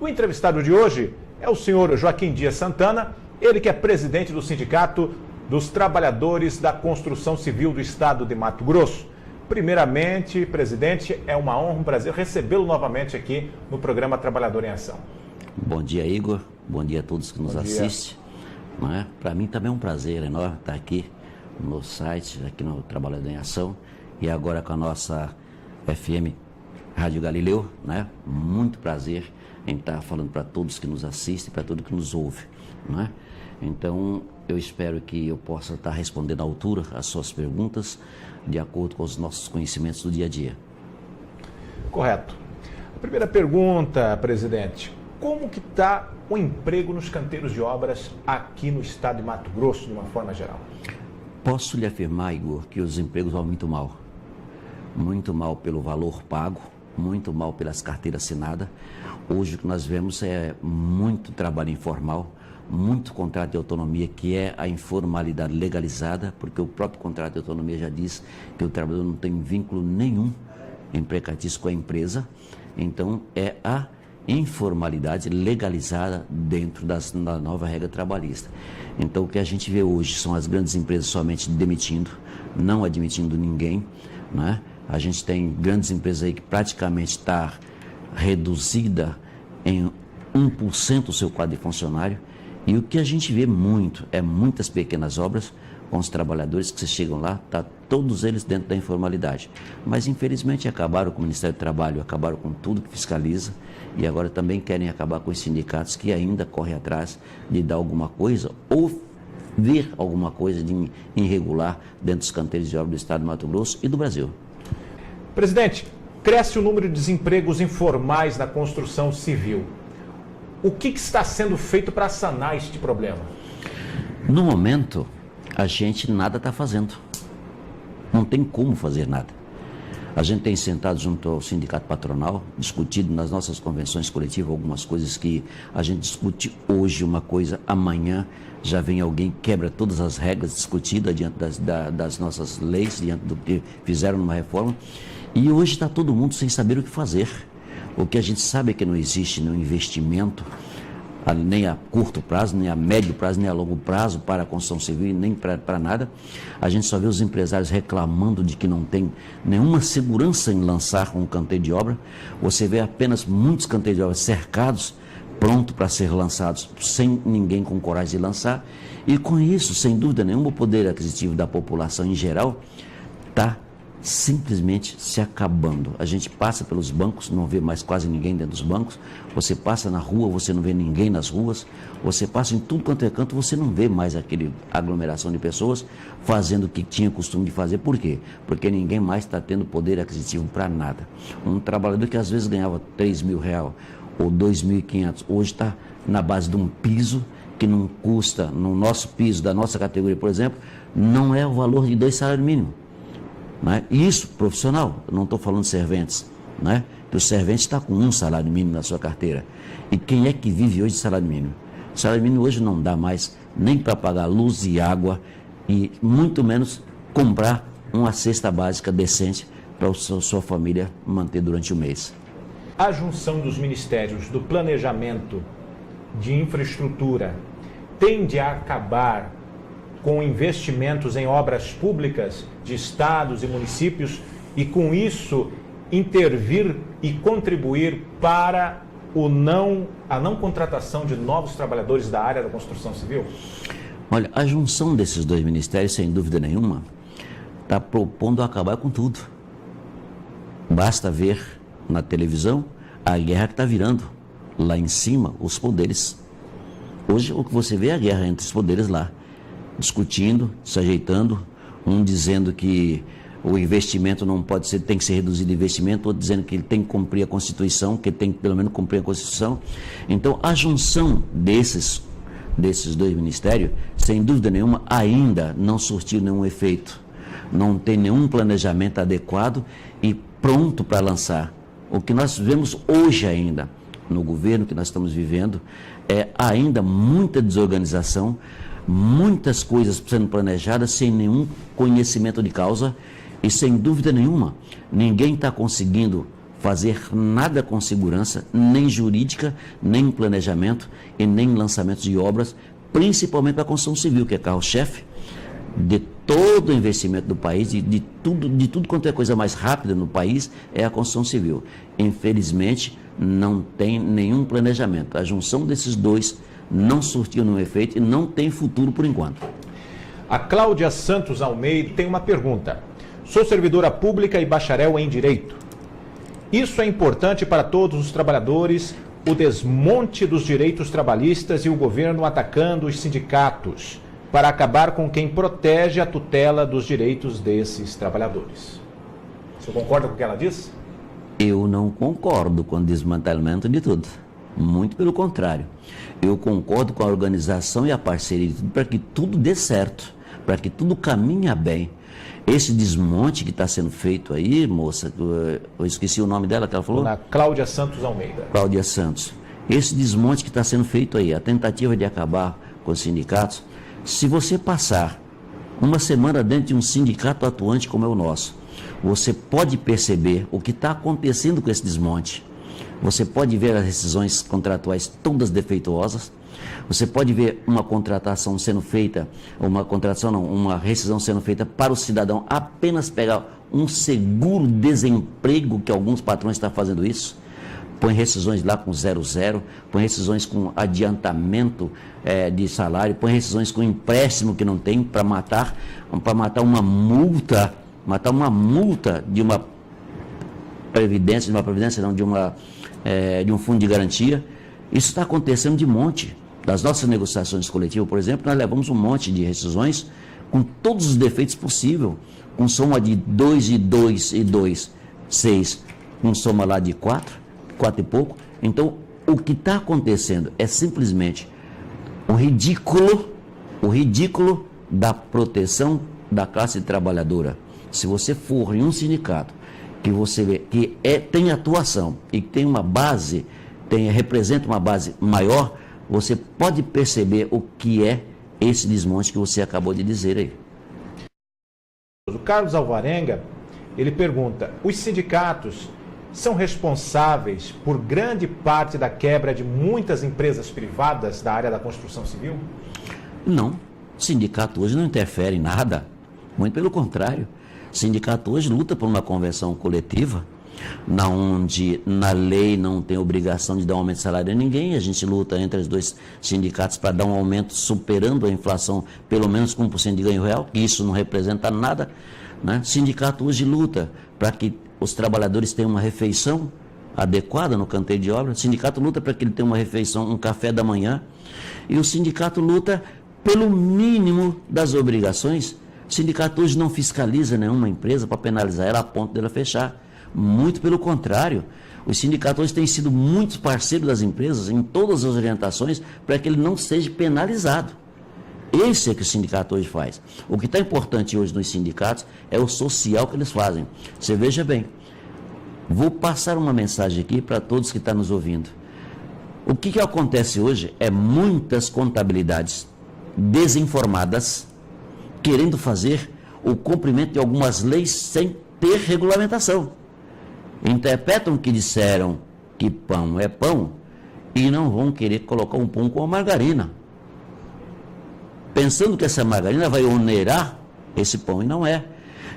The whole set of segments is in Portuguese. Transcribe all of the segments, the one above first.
O entrevistado de hoje é o senhor Joaquim Dias Santana, ele que é presidente do Sindicato dos Trabalhadores da Construção Civil do Estado de Mato Grosso. Primeiramente, presidente, é uma honra, um prazer recebê-lo novamente aqui no programa Trabalhador em Ação. Bom dia, Igor. Bom dia a todos que nos assistem. Para mim também é um prazer enorme estar aqui no site, aqui no Trabalhador em Ação, e agora com a nossa FM Rádio Galileu, Muito prazer em estar falando para todos que nos assistem, para todos que nos ouvem, Então, eu espero que eu possa estar respondendo à altura as suas perguntas, de acordo com os nossos conhecimentos do dia a dia. Correto. A primeira pergunta, presidente: como que está o emprego nos canteiros de obras aqui no estado de Mato Grosso, de uma forma geral? Posso lhe afirmar, Igor, que os empregos vão muito mal. Muito mal pelo valor pago, muito mal pelas carteiras assinadas. Hoje o que nós vemos é muito trabalho informal, muito contrato de autonomia, que é a informalidade legalizada, porque o próprio contrato de autonomia já diz que o trabalhador não tem vínculo nenhum empregatício com a empresa. Então é a informalidade legalizada dentro da nova regra trabalhista. Então o que a gente vê hoje são as grandes empresas somente demitindo, não admitindo ninguém, A gente tem grandes empresas aí que praticamente está reduzida em 1% o seu quadro de funcionário. E o que a gente vê muito é muitas pequenas obras com os trabalhadores que chegam lá, tá todos eles dentro da informalidade. Mas infelizmente acabaram com o Ministério do Trabalho, acabaram com tudo que fiscaliza e agora também querem acabar com os sindicatos que ainda correm atrás de dar alguma coisa ou ver alguma coisa de irregular dentro dos canteiros de obra do estado de Mato Grosso e do Brasil. Presidente, cresce o número de desempregos informais na construção civil. O que está sendo feito para sanar este problema? No momento, a gente nada está fazendo. Não tem como fazer nada. A gente tem sentado junto ao sindicato patronal, discutido nas nossas convenções coletivas algumas coisas que a gente discute hoje uma coisa, amanhã já vem alguém, quebra todas as regras discutidas diante das nossas leis, diante do que fizeram numa reforma. E hoje está todo mundo sem saber o que fazer. O que a gente sabe é que não existe nenhum investimento, nem a curto prazo, nem a médio prazo, nem a longo prazo para a construção civil, nem para nada. A gente só vê os empresários reclamando de que não tem nenhuma segurança em lançar um canteiro de obra. Você vê apenas muitos canteiros de obra cercados, prontos para ser lançados, sem ninguém com coragem de lançar. E com isso, sem dúvida nenhuma, o poder aquisitivo da população em geral está simplesmente se acabando. A gente passa pelos bancos, não vê mais quase ninguém dentro dos bancos. Você passa na rua, você não vê ninguém nas ruas. Você passa em tudo quanto é canto, você não vê mais aquele aglomeração de pessoas fazendo o que tinha costume de fazer. Por quê? Porque ninguém mais está tendo poder aquisitivo para nada. Um trabalhador que às vezes ganhava R$3.000 ou R$2.500, hoje está na base de um piso que não custa, no nosso piso da nossa categoria, por exemplo, não é o valor de 2 salários mínimos. Isso, profissional, eu não estou falando de serventes, que o servente está com 1 salário mínimo na sua carteira. E quem é que vive hoje de salário mínimo? O salário mínimo hoje não dá mais nem para pagar luz e água e muito menos comprar uma cesta básica decente para a sua família manter durante o mês. A junção dos ministérios do planejamento, de infraestrutura, tende a acabar com investimentos em obras públicas de estados e municípios e, com isso, intervir e contribuir para a não contratação de novos trabalhadores da área da construção civil? Olha, a junção desses dois ministérios, sem dúvida nenhuma, está propondo acabar com tudo. Basta ver na televisão a guerra que está virando lá em cima, os poderes. Hoje, o que você vê é a guerra entre os poderes lá, discutindo, se ajeitando, um dizendo que o investimento não pode ser, tem que ser reduzido o investimento, outro dizendo que ele tem que cumprir a Constituição, que ele tem que pelo menos cumprir a Constituição. Então, a junção desses dois ministérios, sem dúvida nenhuma, ainda não surtiu nenhum efeito. Não tem nenhum planejamento adequado e pronto para lançar. O que nós vemos hoje ainda no governo que nós estamos vivendo é ainda muita desorganização, muitas coisas sendo planejadas sem nenhum conhecimento de causa e, sem dúvida nenhuma, ninguém está conseguindo fazer nada com segurança, nem jurídica, nem em planejamento e nem em lançamento de obras, principalmente para a construção civil, que é carro-chefe de todo o investimento do país, de tudo quanto é coisa mais rápida no país, é a construção civil. Infelizmente, não tem nenhum planejamento. A junção desses dois não surtiu nenhum efeito e não tem futuro por enquanto. A Cláudia Santos Almeida tem uma pergunta. Sou servidora pública e bacharel em Direito. Isso é importante para todos os trabalhadores, o desmonte dos direitos trabalhistas e o governo atacando os sindicatos para acabar com quem protege a tutela dos direitos desses trabalhadores. Você concorda com o que ela diz? Eu não concordo com o desmantelamento de tudo. Muito pelo contrário. Eu concordo com a organização e a parceria de tudo para que tudo dê certo, para que tudo caminhe bem. Esse desmonte que está sendo feito aí, moça, eu esqueci o nome dela que ela falou? Dona Cláudia Santos Almeida. Cláudia Santos. Esse desmonte que está sendo feito aí, a tentativa de acabar com os sindicatos, se você passar uma semana dentro de um sindicato atuante como é o nosso, você pode perceber o que está acontecendo com esse desmonte. Você pode ver as rescisões contratuais todas defeituosas. Você pode ver uma contratação sendo feita, uma rescisão sendo feita para o cidadão apenas pegar um seguro-desemprego, que alguns patrões estão fazendo isso. Põe rescisões lá com 0,0, põe rescisões com adiantamento de salário, põe rescisões com empréstimo que não tem para matar uma multa de uma previdência, de um fundo de garantia. Isso está acontecendo de monte. Das nossas negociações coletivas, por exemplo, nós levamos um monte de rescisões com todos os defeitos possíveis, com soma de 2 e 2 e 2, 6, com soma lá de 4 e pouco. Então, o que está acontecendo é simplesmente o ridículo da proteção da classe trabalhadora. Se você for em um sindicato que você vê que tem atuação e que tem uma base, representa uma base maior, você pode perceber o que é esse desmonte que você acabou de dizer aí. O Carlos Alvarenga, ele pergunta, os sindicatos são responsáveis por grande parte da quebra de muitas empresas privadas da área da construção civil? Não, o sindicato hoje não interfere em nada, muito pelo contrário. O sindicato hoje luta por uma convenção coletiva, onde na lei não tem obrigação de dar um aumento de salário a ninguém. A gente luta entre os dois sindicatos para dar um aumento superando a inflação, pelo menos com 1% de ganho real, que isso não representa nada, né? O sindicato hoje luta para que os trabalhadores tenham uma refeição adequada no canteiro de obra. O sindicato luta para que ele tenha uma refeição, um café da manhã. E o sindicato luta pelo mínimo das obrigações. O sindicato hoje não fiscaliza nenhuma empresa para penalizar ela a ponto dela fechar. Muito pelo contrário, os sindicatos hoje têm sido muito parceiros das empresas em todas as orientações para que ele não seja penalizado. Esse é que o sindicato hoje faz. O que está importante hoje nos sindicatos é o social que eles fazem. Você veja bem, vou passar uma mensagem aqui para todos que estão nos ouvindo. O que acontece hoje é muitas contabilidades desinformadas querendo fazer o cumprimento de algumas leis sem ter regulamentação. Interpretam que disseram que pão é pão e não vão querer colocar um pão com a margarina, pensando que essa margarina vai onerar esse pão, e não é.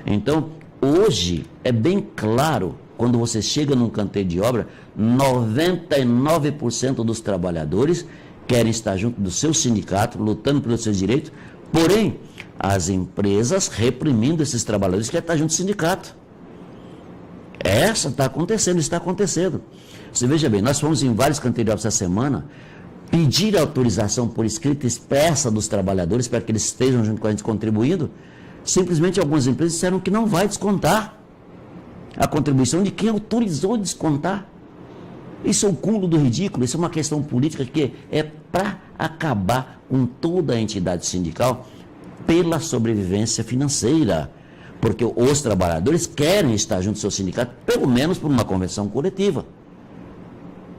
Então, hoje é bem claro, quando você chega num canteiro de obra, 99% dos trabalhadores querem estar junto do seu sindicato, lutando pelos seus direitos, porém, as empresas reprimindo esses trabalhadores que querem estar junto do sindicato. Está acontecendo. Você veja bem, nós fomos em vários canteiros de obra essa semana pedir autorização por escrita expressa dos trabalhadores para que eles estejam junto com a gente contribuindo. Simplesmente algumas empresas disseram que não vai descontar a contribuição de quem autorizou descontar. Isso é o cúmulo do ridículo, isso é uma questão política que é para acabar com toda a entidade sindical pela sobrevivência financeira. Porque os trabalhadores querem estar junto do seu sindicato, pelo menos por uma convenção coletiva.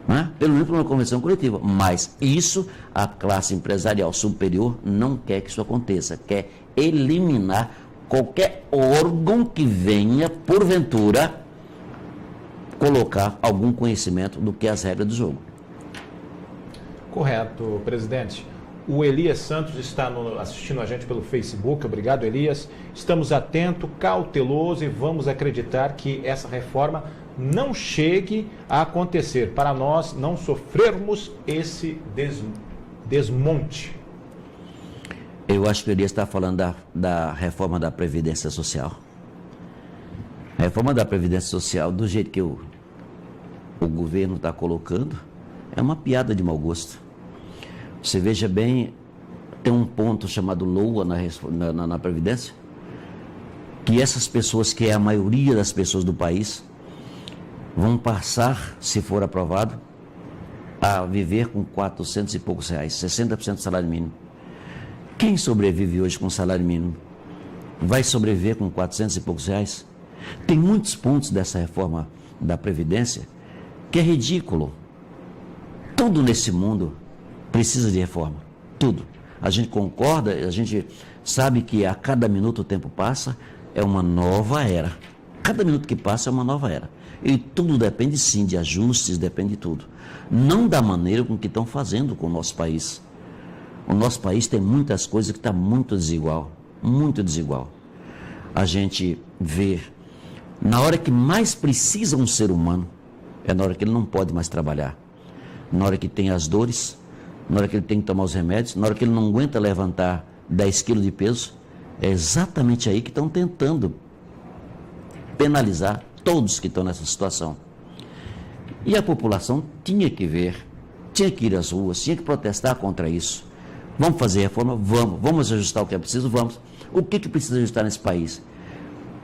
Né? Pelo menos por uma convenção coletiva. Mas isso, a classe empresarial superior não quer que isso aconteça. Quer eliminar qualquer órgão que venha, porventura, colocar algum conhecimento do que é as regras do jogo. Correto, presidente. O Elias Santos está assistindo a gente pelo Facebook. Obrigado, Elias. Estamos atentos, cautelosos e vamos acreditar que essa reforma não chegue a acontecer, para nós não sofrermos esse desmonte. Eu acho que o Elias está falando da reforma da Previdência Social. A reforma da Previdência Social, do jeito que o governo está colocando, é uma piada de mau gosto. Você veja bem, tem um ponto chamado LOA na Previdência, que essas pessoas, que é a maioria das pessoas do país, vão passar, se for aprovado, a viver com 400 e poucos reais, 60% do salário mínimo. Quem sobrevive hoje com salário mínimo vai sobreviver com 400 e poucos reais? Tem muitos pontos dessa reforma da Previdência que é ridículo. Tudo nesse mundo precisa de reforma, tudo. A gente concorda, a gente sabe que a cada minuto o tempo passa, é uma nova era. Cada minuto que passa é uma nova era. E tudo depende sim de ajustes, depende de tudo. Não da maneira com que estão fazendo com o nosso país. O nosso país tem muitas coisas que está muito desigual, muito desigual. A gente vê, na hora que mais precisa um ser humano, é na hora que ele não pode mais trabalhar. Na hora que tem as dores, na hora que ele tem que tomar os remédios, na hora que ele não aguenta levantar 10 quilos de peso, é exatamente aí que estão tentando penalizar todos que estão nessa situação. E a população tinha que ver, tinha que ir às ruas, tinha que protestar contra isso. Vamos fazer reforma? Vamos. Vamos ajustar o que é preciso? Vamos. O que precisa ajustar nesse país?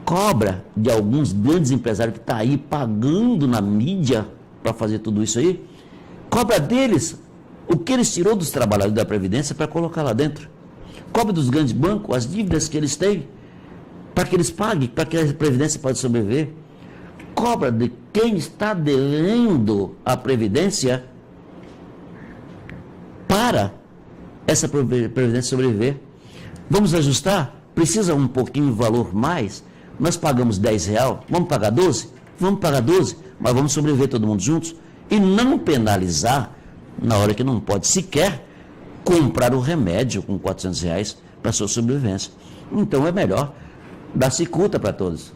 Cobra de alguns grandes empresários que estão aí pagando na mídia para fazer tudo isso aí. Cobra deles o que eles tirou dos trabalhadores da Previdência para colocar lá dentro. Cobra dos grandes bancos as dívidas que eles têm para que eles paguem, para que a Previdência possa sobreviver. Cobra de quem está devendo a Previdência para essa Previdência sobreviver. Vamos ajustar? Precisa um pouquinho de valor mais? Nós pagamos R$10, vamos pagar 12? Vamos pagar 12, mas vamos sobreviver todo mundo juntos e não penalizar na hora que não pode sequer comprar o remédio com R$400 para sua sobrevivência. Então é melhor dar cicuta para todos.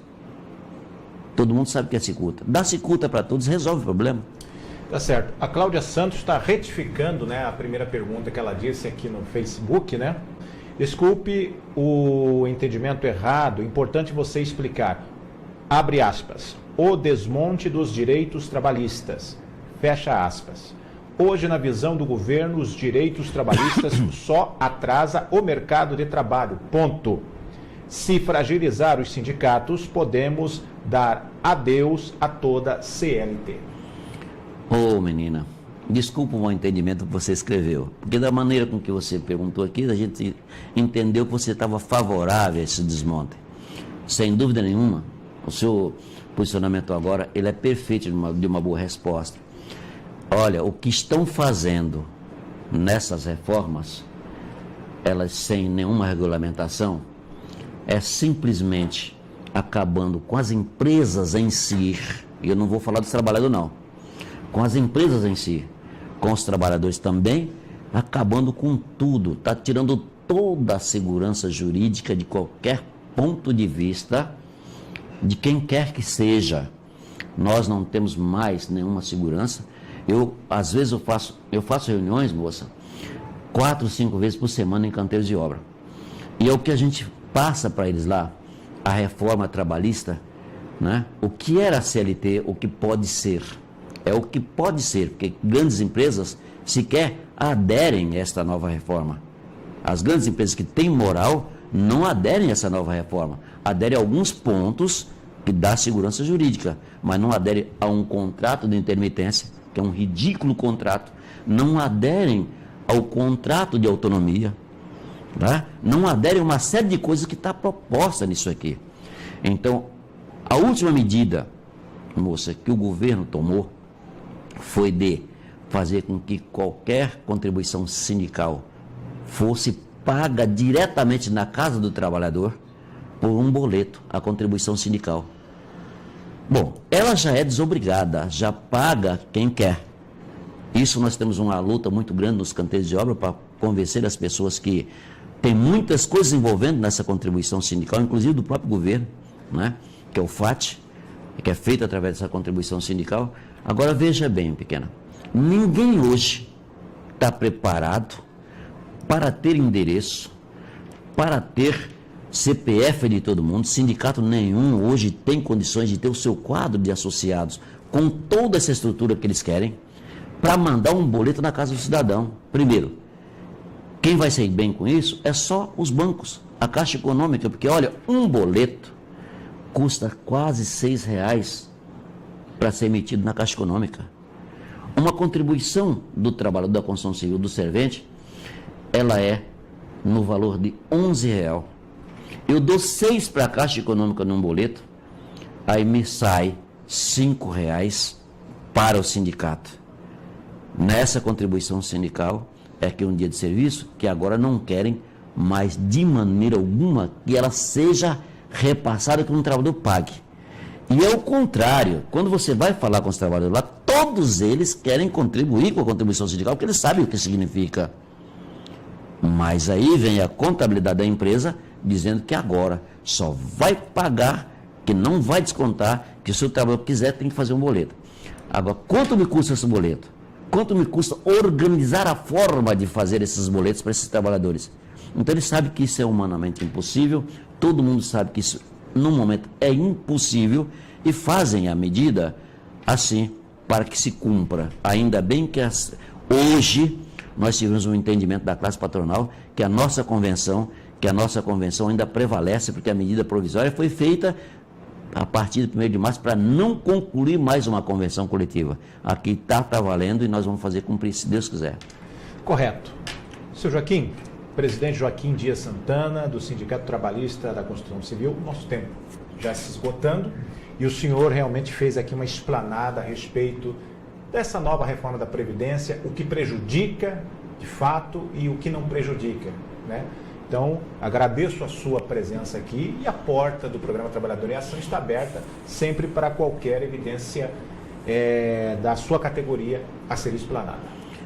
Todo mundo sabe o que é cicuta. Dar cicuta para todos resolve o problema. Tá certo. A Cláudia Santos está retificando, né, a primeira pergunta que ela disse aqui no Facebook, né? Desculpe o entendimento errado, importante você explicar. Abre aspas. O desmonte dos direitos trabalhistas. Fecha aspas. Hoje, na visão do governo, os direitos trabalhistas só atrasa o mercado de trabalho. Ponto. Se fragilizar os sindicatos, podemos dar adeus a toda CLT. Ô, menina, desculpa o mau entendimento que você escreveu, porque da maneira com que você perguntou aqui, a gente entendeu que você estava favorável a esse desmonte. Sem dúvida nenhuma, o seu posicionamento agora, ele é perfeito de uma boa resposta. Olha, o que estão fazendo nessas reformas, elas sem nenhuma regulamentação, é simplesmente acabando com as empresas em si. E eu não vou falar dos trabalhadores, não. Com as empresas em si, com os trabalhadores também, acabando com tudo. Está tirando toda a segurança jurídica de qualquer ponto de vista, de quem quer que seja. Nós não temos mais nenhuma segurança. Às vezes eu faço reuniões, moça, 4, 5 vezes por semana em canteiros de obra. E é o que a gente passa para eles lá, a reforma trabalhista, né? O que era a CLT, o que pode ser. É o que pode ser, porque grandes empresas sequer aderem a esta nova reforma. As grandes empresas que têm moral não aderem a essa nova reforma. Aderem a alguns pontos que dá segurança jurídica, mas não aderem a um contrato de intermitência, que é um ridículo contrato. Não aderem ao contrato de autonomia. Tá? Não aderem a uma série de coisas que está proposta nisso aqui. Então, a última medida, moça, que o governo tomou foi de fazer com que qualquer contribuição sindical fosse paga diretamente na casa do trabalhador por um boleto, a contribuição sindical. Bom, ela já é desobrigada, já paga quem quer. Isso nós temos uma luta muito grande nos canteiros de obra para convencer as pessoas que tem muitas coisas envolvendo nessa contribuição sindical, inclusive do próprio governo, né? Que é o FAT, que é feito através dessa contribuição sindical. Agora veja bem, pequena, ninguém hoje está preparado para ter endereço, para ter CPF de todo mundo. Sindicato nenhum hoje tem condições de ter o seu quadro de associados com toda essa estrutura que eles querem para mandar um boleto na casa do cidadão. Primeiro, quem vai sair bem com isso é só os bancos, a Caixa Econômica, porque olha, um boleto custa quase R$6 para ser emitido na Caixa Econômica. Uma contribuição do trabalhador da construção civil, do servente, ela é no valor de R$11. Eu dou 6 para a Caixa Econômica num boleto, aí me sai R$5 para o sindicato. Nessa contribuição sindical é que um dia de serviço que agora não querem mais de maneira alguma que ela seja repassada, que um trabalhador pague. E é o contrário, quando você vai falar com os trabalhadores lá, todos eles querem contribuir com a contribuição sindical, porque eles sabem o que significa. Mas aí vem a contabilidade da empresa dizendo que agora só vai pagar, que não vai descontar, que se o trabalhador quiser tem que fazer um boleto. Agora, quanto me custa esse boleto? Quanto me custa organizar a forma de fazer esses boletos para esses trabalhadores? Então ele sabe que isso é humanamente impossível, todo mundo sabe que isso no momento é impossível e fazem a medida assim para que se cumpra. Ainda bem que hoje nós tivemos um entendimento da classe patronal que a nossa convenção ainda prevalece, porque a medida provisória foi feita a partir do 1º de março para não concluir mais uma convenção coletiva. Aqui está valendo e nós vamos fazer cumprir, se Deus quiser. Correto. Seu Joaquim, presidente Joaquim Dias Santana, do Sindicato Trabalhista da Construção Civil, nosso tempo já se esgotando, e o senhor realmente fez aqui uma explanada a respeito dessa nova reforma da Previdência, o que prejudica de fato e o que não prejudica, né? Então, agradeço a sua presença aqui e a porta do programa Trabalhador em Ação está aberta sempre para qualquer evidência da sua categoria a ser explanada.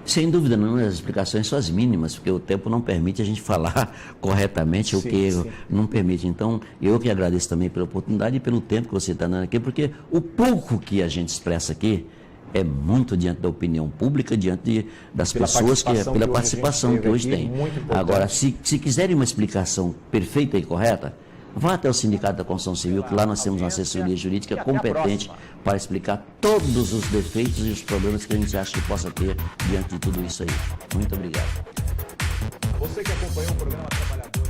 Sem dúvida não, as explicações são as mínimas, porque o tempo não permite a gente falar corretamente o que não permite. Então, eu que agradeço também pela oportunidade e pelo tempo que você está dando aqui, porque o pouco que a gente expressa aqui é muito diante da opinião pública, diante das pessoas, pela participação que hoje tem. Agora, se quiserem uma explicação perfeita e correta, vá até o Sindicato da Construção Civil, que lá nós temos uma assessoria jurídica competente para explicar todos os defeitos e os problemas que a gente acha que possa ter diante de tudo isso aí. Muito obrigado. Você que acompanhou o programa Trabalhador